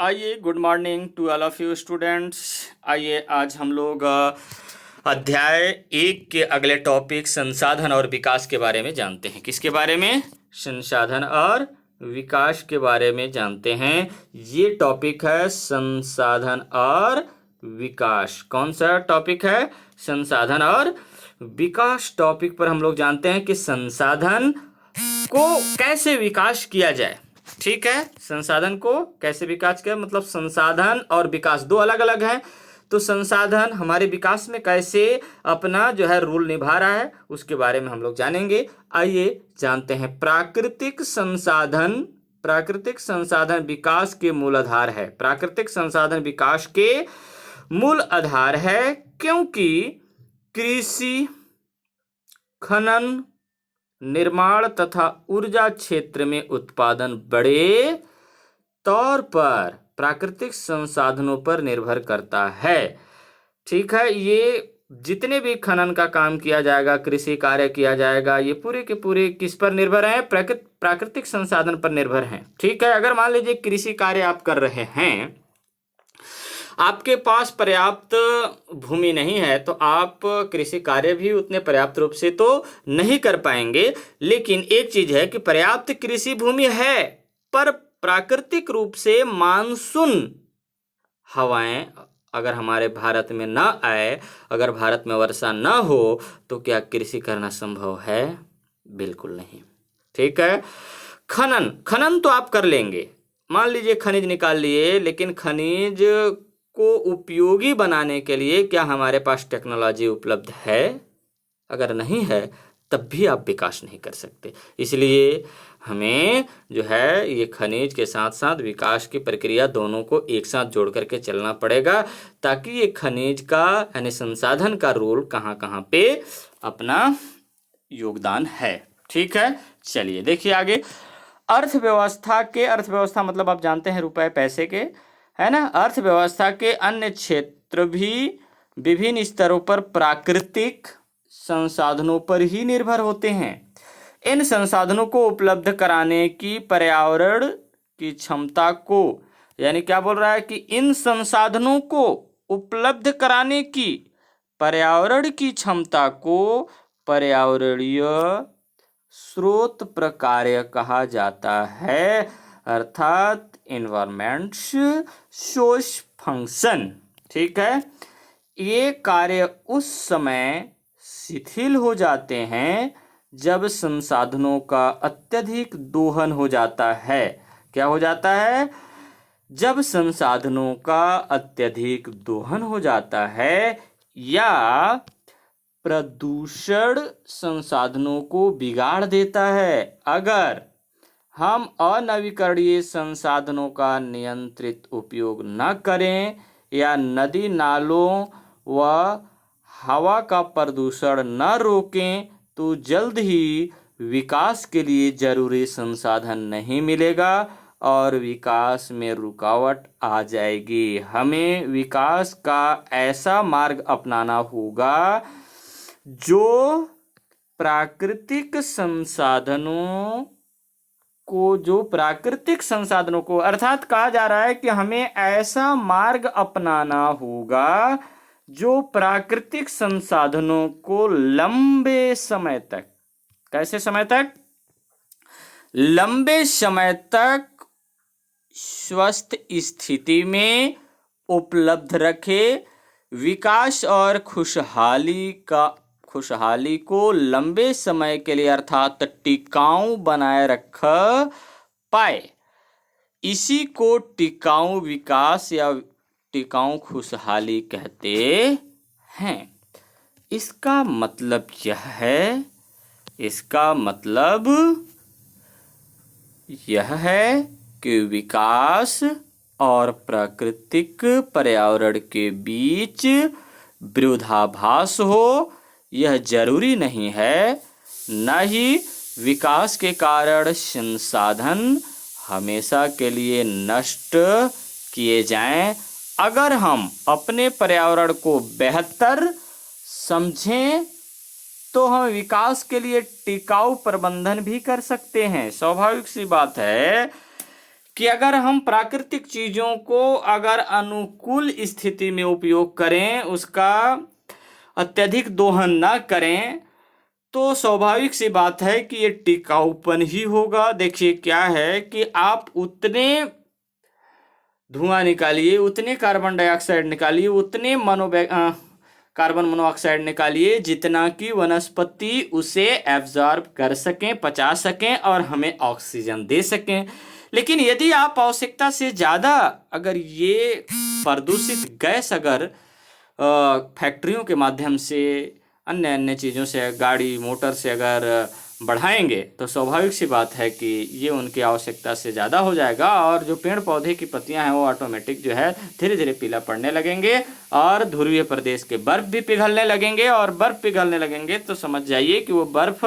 आइए, good morning to all of you students. आइए आज हम लोग अध्याय 1 के अगले टॉपिक संसाधन और विकास के बारे में जानते हैं। किसके बारे में? संसाधन और विकास के बारे में जानते हैं। ये टॉपिक है संसाधन और विकास। कौन सा टॉपिक है? संसाधन और विकास। टॉपिक पर हम लोग जानते हैं कि संसाधन को कैसे विकास किया जाए। ठीक है, संसाधन को कैसे विकास किया, मतलब संसाधन और विकास दो अलग अलग हैं। तो संसाधन हमारे विकास में कैसे अपना जो है रोल निभा रहा है उसके बारे में हम लोग जानेंगे। आइए जानते हैं। प्राकृतिक संसाधन विकास के मूल आधार है। प्राकृतिक संसाधन विकास के मूल आधार है, क्योंकि कृषि, खनन, निर्माण तथा ऊर्जा क्षेत्र में उत्पादन बड़े तौर पर प्राकृतिक संसाधनों पर निर्भर करता है। ठीक है, ये जितने भी खनन का काम किया जाएगा, कृषि कार्य किया जाएगा, ये पूरे के पूरे किस पर निर्भर हैं? प्राकृतिक संसाधन पर निर्भर हैं। ठीक है, अगर मान लीजिए कृषि कार्य आप कर रहे हैं, आपके पास पर्याप्त भूमि नहीं है, तो आप कृषि कार्य भी उतने पर्याप्त रूप से तो नहीं कर पाएंगे। लेकिन एक चीज है कि पर्याप्त कृषि भूमि है, पर प्राकृतिक रूप से मानसून हवाएं अगर हमारे भारत में न आए, अगर भारत में वर्षा न हो, तो क्या कृषि करना संभव है? बिल्कुल नहीं। ठीक है, खनन तो आप कर लेंगे। मान लीजिए खनिज निकाल लिए, लेकिन खनिज को उपयोगी बनाने के लिए क्या हमारे पास टेक्नोलॉजी उपलब्ध है? अगर नहीं है तब भी आप विकास नहीं कर सकते। इसलिए हमें जो है ये खनिज के साथ साथ विकास की प्रक्रिया दोनों को एक साथ जोड़ करके चलना पड़ेगा, ताकि ये खनिज का यानी संसाधन का रोल कहाँ कहाँ पे अपना योगदान है। ठीक है, चलिए देखिए आगे। अर्थव्यवस्था मतलब आप जानते हैं रुपए पैसे के, है ना। अर्थव्यवस्था के अन्य क्षेत्र भी विभिन्न स्तरों पर प्राकृतिक संसाधनों पर ही निर्भर होते हैं। इन संसाधनों को उपलब्ध कराने की पर्यावरण की क्षमता को, यानी क्या बोल रहा है कि इन संसाधनों को उपलब्ध कराने की पर्यावरण की क्षमता को पर्यावरणीय स्रोत प्रकार्य कहा जाता है, अर्थात इन्वायरमेंट्स सोर्स फंक्शन। ठीक है, ये कार्य उस समय शिथिल हो जाते हैं जब संसाधनों का अत्यधिक दोहन हो जाता है। क्या हो जाता है? जब संसाधनों का अत्यधिक दोहन हो जाता है या प्रदूषण संसाधनों को बिगाड़ देता है। अगर हम अनवीकरणीय संसाधनों का नियंत्रित उपयोग न करें या नदी नालों व हवा का प्रदूषण न रोकें, तो जल्द ही विकास के लिए जरूरी संसाधन नहीं मिलेगा और विकास में रुकावट आ जाएगी। हमें विकास का ऐसा मार्ग अपनाना होगा जो प्राकृतिक संसाधनों को अर्थात कहा जा रहा है कि हमें ऐसा मार्ग अपनाना होगा जो प्राकृतिक संसाधनों को लंबे समय तक, कैसे समय तक? लंबे समय तक स्वस्थ स्थिति में उपलब्ध रखे, विकास और खुशहाली को लंबे समय के लिए अर्थात टिकाऊ बनाए रख पाए। इसी को टिकाऊ विकास या टिकाऊ खुशहाली कहते हैं। इसका मतलब यह है कि विकास और प्राकृतिक पर्यावरण के बीच विरोधाभास हो, यह जरूरी नहीं है। न ही विकास के कारण संसाधन हमेशा के लिए नष्ट किए जाएं। अगर हम अपने पर्यावरण को बेहतर समझें तो हम विकास के लिए टिकाऊ प्रबंधन भी कर सकते हैं। स्वाभाविक सी बात है कि अगर हम प्राकृतिक चीजों को अगर अनुकूल स्थिति में उपयोग करें, उसका अत्यधिक दोहन ना करें, तो स्वाभाविक सी बात है कि ये टिकाऊपन ही होगा। देखिए क्या है कि आप उतने धुआं निकालिए, उतने कार्बन डाइऑक्साइड निकालिए, उतने कार्बन मोनोऑक्साइड निकालिए जितना कि वनस्पति उसे एब्जॉर्ब कर सकें, पचा सकें और हमें ऑक्सीजन दे सकें। लेकिन यदि आप आवश्यकता से ज़्यादा अगर ये प्रदूषित गैस अगर फैक्ट्रियों के माध्यम से, अन्य अन्य चीज़ों से, गाड़ी मोटर से अगर बढ़ाएंगे, तो स्वाभाविक सी बात है कि ये उनकी आवश्यकता से ज़्यादा हो जाएगा और जो पेड़ पौधे की पत्तियां हैं वो ऑटोमेटिक जो है धीरे धीरे पीला पड़ने लगेंगे और ध्रुवीय प्रदेश के बर्फ भी पिघलने लगेंगे। और बर्फ पिघलने लगेंगे तो समझ जाइए कि वो बर्फ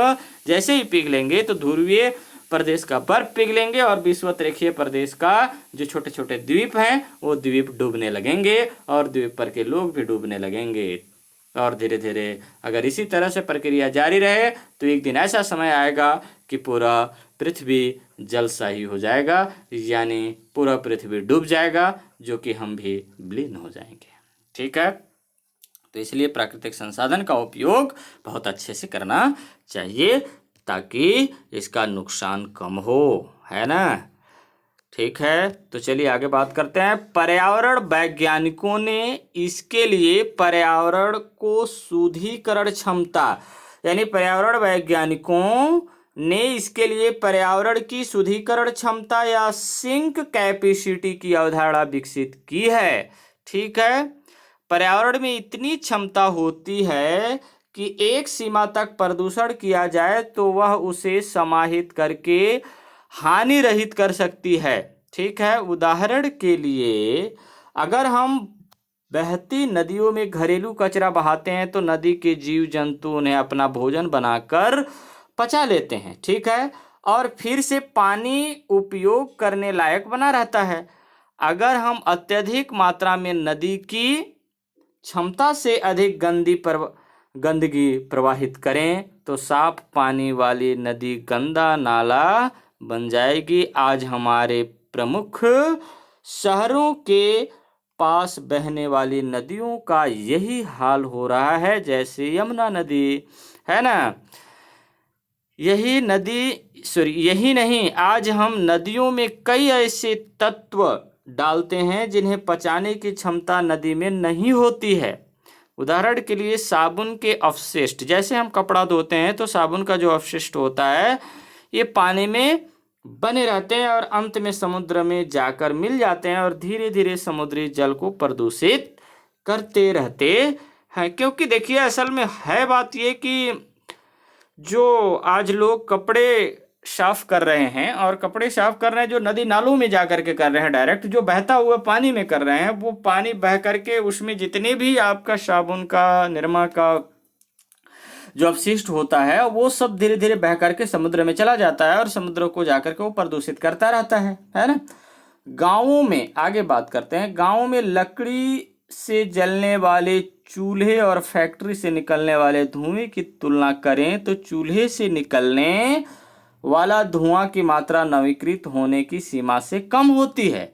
जैसे ही पिघलेंगे तो ध्रुवीय प्रदेश का बर्फ पिघलेंगे और विषुवत-रेखीय प्रदेश का जो छोटे छोटे द्वीप हैं वो द्वीप डूबने लगेंगे और द्वीप पर के लोग भी डूबने लगेंगे। और धीरे धीरे अगर इसी तरह से प्रक्रिया जारी रहे तो एक दिन ऐसा समय आएगा कि पूरा पृथ्वी जलशाही हो जाएगा, यानी पूरा पृथ्वी डूब जाएगा, जो कि हम भी विलीन हो जाएंगे। ठीक है, तो इसलिए प्राकृतिक संसाधन का उपयोग बहुत अच्छे से करना चाहिए ताकि इसका नुकसान कम हो, है ना। ठीक है, तो चलिए आगे बात करते हैं। पर्यावरण वैज्ञानिकों ने इसके लिए पर्यावरण को शुद्धिकरण क्षमता, यानी पर्यावरण वैज्ञानिकों ने इसके लिए पर्यावरण की शुद्धिकरण क्षमता या सिंक कैपेसिटी की अवधारणा विकसित की है। ठीक है, पर्यावरण में इतनी क्षमता होती है कि एक सीमा तक प्रदूषण किया जाए तो वह उसे समाहित करके हानि रहित कर सकती है। ठीक है, उदाहरण के लिए अगर हम बहती नदियों में घरेलू कचरा बहाते हैं तो नदी के जीव जंतु उन्हें अपना भोजन बनाकर पचा लेते हैं। ठीक है, और फिर से पानी उपयोग करने लायक बना रहता है। अगर हम अत्यधिक मात्रा में नदी की क्षमता से अधिक गंदगी प्रवाहित करें तो साफ पानी वाली नदी गंदा नाला बन जाएगी। आज हमारे प्रमुख शहरों के पास बहने वाली नदियों का यही हाल हो रहा है, जैसे यमुना नदी, है ना। यही नहीं, आज हम नदियों में कई ऐसे तत्व डालते हैं जिन्हें पचाने की क्षमता नदी में नहीं होती है। उदाहरण के लिए साबुन के अवशिष्ट, जैसे हम कपड़ा धोते हैं तो साबुन का जो अवशिष्ट होता है ये पानी में बने रहते हैं और अंत में समुद्र में जाकर मिल जाते हैं और धीरे धीरे समुद्री जल को प्रदूषित करते रहते हैं। क्योंकि देखिए असल में है बात ये कि जो आज लोग कपड़े साफ कर रहे हैं और कपड़े साफ कर रहे हैं जो नदी नालों में जा करके कर रहे हैं, डायरेक्ट जो बहता हुआ पानी में कर रहे हैं, वो पानी बह करके उसमें जितने भी आपका साबुन का, निरमा का जो अपशिष्ट होता है वो सब धीरे धीरे बह करके समुद्र में चला जाता है और समुद्र को जाकर के वो प्रदूषित करता रहता है ना। गांवों में आगे बात करते हैं। गांवों में लकड़ी से जलने वाले चूल्हे और फैक्ट्री से निकलने वाले धुएं की तुलना करें तो चूल्हे से निकलने वाला धुआं की मात्रा नवीकृत होने की सीमा से कम होती है।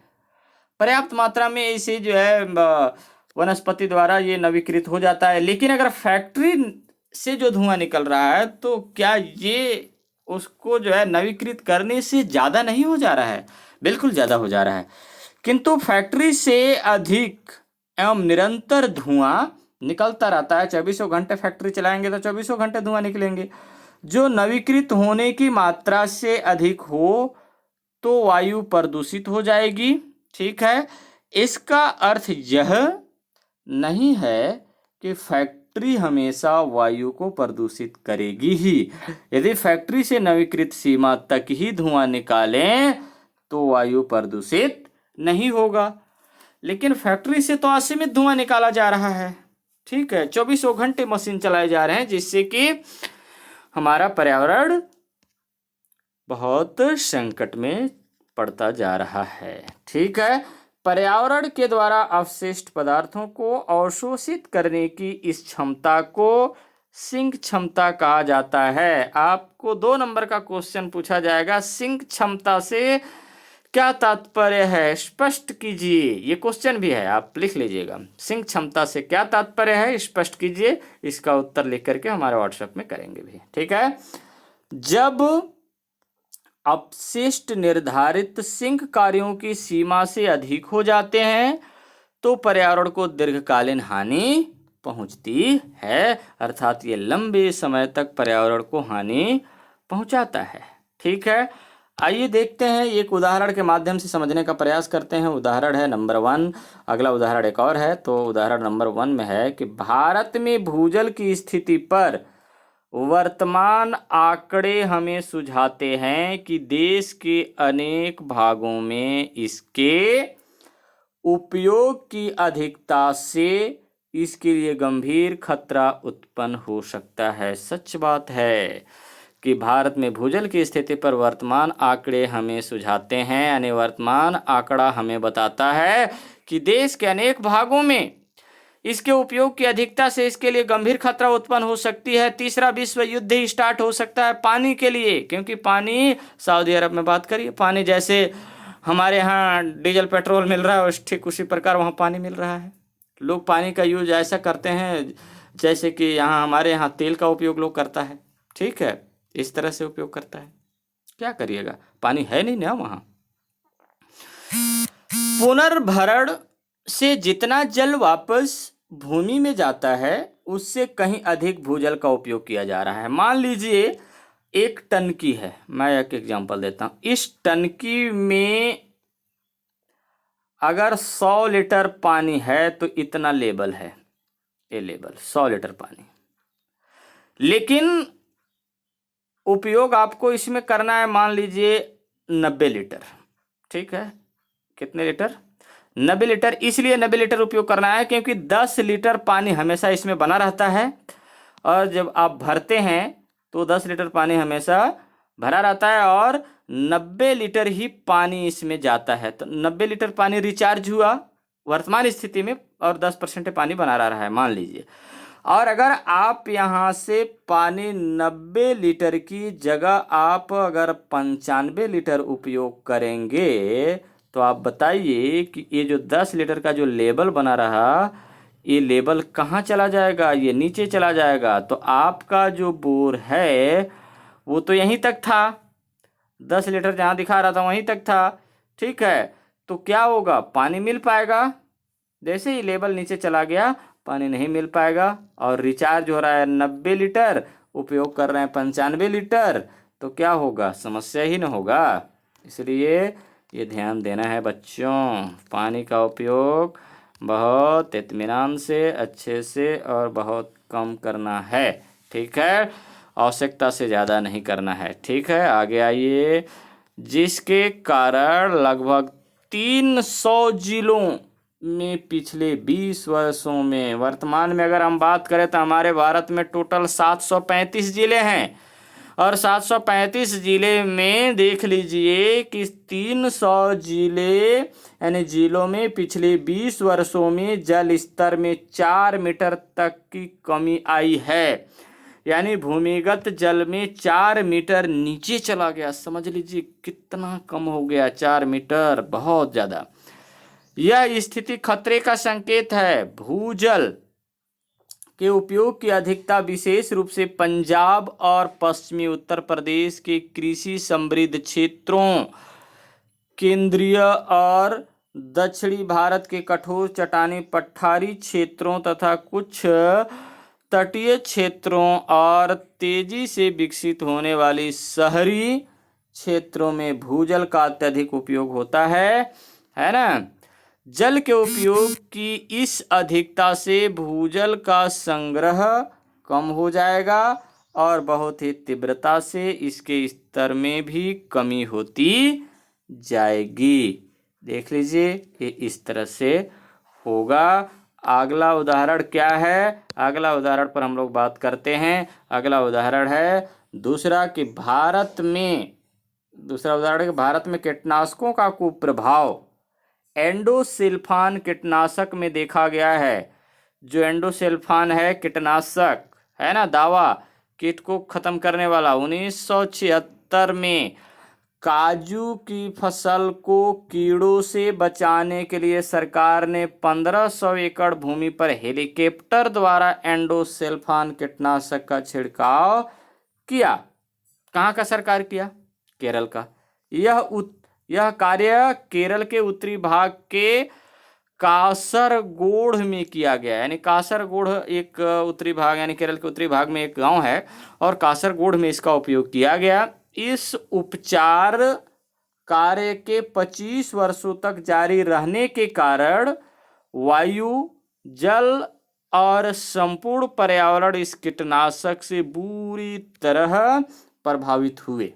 पर्याप्त मात्रा में इसे जो है वनस्पति द्वारा ये नवीकृत हो जाता है। लेकिन अगर फैक्ट्री से जो धुआं निकल रहा है तो क्या ये उसको जो है नवीकृत करने से ज़्यादा नहीं हो जा रहा है? बिल्कुल ज़्यादा हो जा रहा है। किंतु फैक्ट्री से अधिक एवं निरंतर धुआं निकलता रहता है। 24 घंटे फैक्ट्री चलाएंगे तो 24 घंटे धुआं निकलेंगे। जो नवीकृत होने की मात्रा से अधिक हो तो वायु प्रदूषित हो जाएगी। ठीक है, इसका अर्थ यह नहीं है कि फैक्ट्री हमेशा वायु को प्रदूषित करेगी ही। यदि फैक्ट्री से नवीकृत सीमा तक ही धुआं निकालें तो वायु प्रदूषित नहीं होगा। लेकिन फैक्ट्री से तो असीमित धुआं निकाला जा रहा है। ठीक है, 24 घंटे मशीन चलाए जा रहे हैं जिससे कि हमारा पर्यावरण बहुत संकट में पड़ता जा रहा है। ठीक है, पर्यावरण के द्वारा अवशिष्ट पदार्थों को अवशोषित करने की इस क्षमता को सिंक क्षमता कहा जाता है। आपको 2 नंबर का क्वेश्चन पूछा जाएगा, सिंक क्षमता से क्या तात्पर्य है, स्पष्ट कीजिए। ये क्वेश्चन भी है, आप लिख लीजिएगा। सिंक क्षमता से क्या तात्पर्य है, स्पष्ट कीजिए। इसका उत्तर लिख करके हमारे व्हाट्सएप में करेंगे भी, ठीक है। जब अपशिष्ट निर्धारित सिंक कार्यों की सीमा से अधिक हो जाते हैं तो पर्यावरण को दीर्घकालीन हानि पहुंचती है, अर्थात ये लंबे समय तक पर्यावरण को हानि पहुंचाता है, ठीक है। आइए देखते हैं, एक उदाहरण के माध्यम से समझने का प्रयास करते हैं। उदाहरण है नंबर 1। अगला उदाहरण एक और है। तो उदाहरण नंबर 1 में है कि भारत में भूजल की स्थिति पर वर्तमान आंकड़े हमें सुझाते हैं कि देश के अनेक भागों में इसके उपयोग की अधिकता से इसके लिए गंभीर खतरा उत्पन्न हो सकता है। सच बात है कि भारत में भूजल की स्थिति पर वर्तमान आंकड़े हमें सुझाते हैं, यानी वर्तमान आंकड़ा हमें बताता है कि देश के अनेक भागों में इसके उपयोग की अधिकता से इसके लिए गंभीर खतरा उत्पन्न हो सकती है। तीसरा विश्व युद्ध ही स्टार्ट हो सकता है पानी के लिए, क्योंकि पानी, सऊदी अरब में बात करिए, पानी जैसे हमारे यहाँ डीजल पेट्रोल मिल रहा है ठीक उसी प्रकार वहाँ पानी मिल रहा है। लोग पानी का यूज ऐसा करते हैं जैसे कि यहाँ हमारे यहाँ तेल का उपयोग लोग करता है, ठीक है, इस तरह से उपयोग करता है। क्या करिएगा, पानी है नहीं ना वहाँ। पुनर्भरण से जितना जल वापस भूमि में जाता है उससे कहीं अधिक भूजल का उपयोग किया जा रहा है। मान लीजिए एक टंकी है, मैं एक एग्जांपल देता हूं। इस टंकी में अगर 100 लीटर पानी है तो इतना लेवल है, ये लेवल 100 लीटर पानी, लेकिन उपयोग आपको इसमें करना है मान लीजिए 90 लीटर, ठीक है। कितने लीटर? 90 लीटर। इसलिए 90 लीटर उपयोग करना है क्योंकि 10 लीटर पानी हमेशा इसमें बना रहता है, और जब आप भरते हैं तो 10 लीटर पानी हमेशा भरा रहता है और 90 लीटर ही पानी इसमें जाता है। तो 90 लीटर पानी रिचार्ज हुआ वर्तमान स्थिति में और 10% पानी बना रहा है मान लीजिए। और अगर आप यहाँ से पानी 90 लीटर की जगह आप अगर 95 लीटर उपयोग करेंगे तो आप बताइए कि ये जो 10 लीटर का जो लेवल बना रहा, ये लेवल कहाँ चला जाएगा? ये नीचे चला जाएगा। तो आपका जो बोर है वो तो यहीं तक था, 10 लीटर जहाँ दिखा रहा था वहीं तक था, ठीक है। तो क्या होगा, पानी मिल पाएगा? जैसे ही लेवल नीचे चला गया पानी नहीं मिल पाएगा। और रिचार्ज हो रहा है 90 लीटर, उपयोग कर रहे हैं 95 लीटर, तो क्या होगा, समस्या ही न होगा। इसलिए ये ध्यान देना है बच्चों, पानी का उपयोग बहुत इत्मीनान से, अच्छे से और बहुत कम करना है, ठीक है। आवश्यकता से ज़्यादा नहीं करना है, ठीक है। आगे आइए। जिसके कारण लगभग 300 जिलों में पिछले 20 वर्षों में, वर्तमान में अगर हम बात करें तो हमारे भारत में टोटल 735 जिले हैं, और 735 जिले में देख लीजिए कि 300 जिले यानी जिलों में पिछले 20 वर्षों में जल स्तर में 4 मीटर तक की कमी आई है, यानी भूमिगत जल में 4 मीटर नीचे चला गया। समझ लीजिए कितना कम हो गया, 4 मीटर, बहुत ज़्यादा। यह स्थिति खतरे का संकेत है। भूजल के उपयोग की अधिकता विशेष रूप से पंजाब और पश्चिमी उत्तर प्रदेश के कृषि समृद्ध क्षेत्रों, केंद्रीय और दक्षिणी भारत के कठोर चट्टानी पठारी क्षेत्रों तथा कुछ तटीय क्षेत्रों और तेजी से विकसित होने वाली शहरी क्षेत्रों में भूजल का अत्यधिक उपयोग होता है ना। जल के उपयोग की इस अधिकता से भूजल का संग्रह कम हो जाएगा और बहुत ही तीव्रता से इसके स्तर में भी कमी होती जाएगी। देख लीजिए ये इस तरह से होगा। अगला उदाहरण क्या है, अगला उदाहरण पर हम लोग बात करते हैं। अगला उदाहरण है दूसरा कि भारत में कीटनाशकों का कुप्रभाव एंडोसल्फान कीटनाशक में देखा गया है। जो एंडोसल्फान है कीटनाशक है ना, दावा कीट को खत्म करने वाला, 1976 में काजू की फसल को कीड़ों से बचाने के लिए सरकार ने 1500 एकड़ भूमि पर हेलीकॉप्टर द्वारा एंडोसल्फान कीटनाशक का छिड़काव किया। कहाँ का सरकार किया? केरल का। यह कार्य केरल के उत्तरी भाग के कासरगोड में किया गया। यानी कासरगोड एक उत्तरी भाग, यानी केरल के उत्तरी भाग में एक गांव है और कासरगोड में इसका उपयोग किया गया। इस उपचार कार्य के 25 वर्षों तक जारी रहने के कारण वायु, जल और संपूर्ण पर्यावरण इस कीटनाशक से बुरी तरह प्रभावित हुए।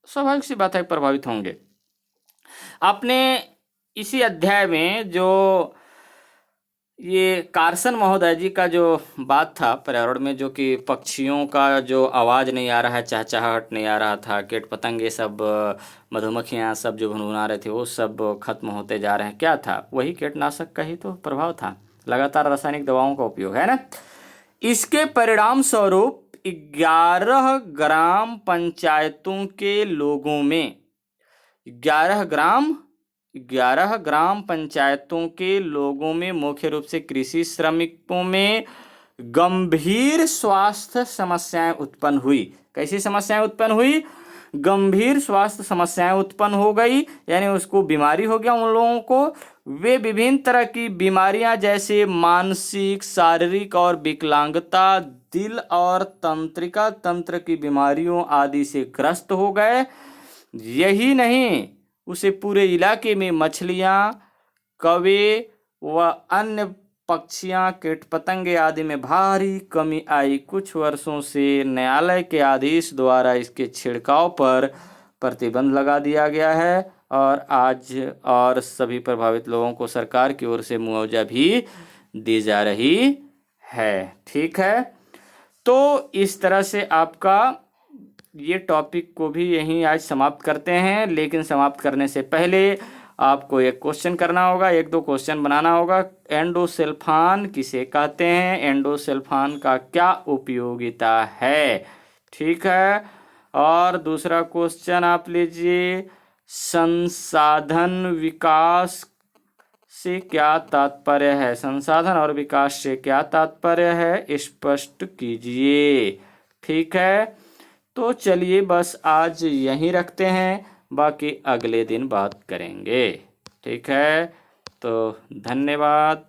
स्वाभाविक सी बात है, प्रभावित होंगे। आपने इसी अध्याय में जो ये कार्सन महोदय जी का जो बात था पर्यावरण में, जो कि पक्षियों का जो आवाज़ नहीं आ रहा है, चहचहाहट नहीं आ रहा था, कीट पतंगे सब, मधुमक्खियाँ सब जो भुनभुना रहे थे वो सब खत्म होते जा रहे हैं, क्या था? वही कीटनाशक का ही तो प्रभाव था, लगातार रासायनिक दवाओं का उपयोग, है ना। इसके परिणाम स्वरूप 11 ग्राम पंचायतों के लोगों में 11 ग्राम पंचायतों के लोगों में मुख्य रूप से कृषि श्रमिकों में गंभीर स्वास्थ्य समस्याएं उत्पन्न हुई। कैसी समस्याएं उत्पन्न हुई? गंभीर स्वास्थ्य समस्याएं उत्पन्न हो गई, यानी उसको बीमारी हो गया उन लोगों को। वे विभिन्न तरह की बीमारियां जैसे मानसिक, शारीरिक और विकलांगता, दिल और तंत्रिका तंत्र की बीमारियों आदि से ग्रस्त हो गए। यही नहीं, उसे पूरे इलाके में मछलियां, कौवे व अन्य पक्षियां, कीट पतंगे आदि में भारी कमी आई। कुछ वर्षों से न्यायालय के आदेश द्वारा इसके छिड़काव पर प्रतिबंध लगा दिया गया है और आज और सभी प्रभावित लोगों को सरकार की ओर से मुआवजा भी दी जा रही है। ठीक है, तो इस तरह से आपका ये टॉपिक को भी यहीं आज समाप्त करते हैं। लेकिन समाप्त करने से पहले आपको एक क्वेश्चन करना होगा, 1-2 क्वेश्चन बनाना होगा। एंडोसल्फान किसे कहते हैं? एंडोसल्फान का क्या उपयोगिता है? ठीक है, और दूसरा क्वेश्चन आप लीजिए, संसाधन विकास से क्या तात्पर्य है? संसाधन और विकास से क्या तात्पर्य है, स्पष्ट कीजिए। ठीक है, तो चलिए बस आज यहीं रखते हैं, बाकी अगले दिन बात करेंगे। ठीक है, तो धन्यवाद।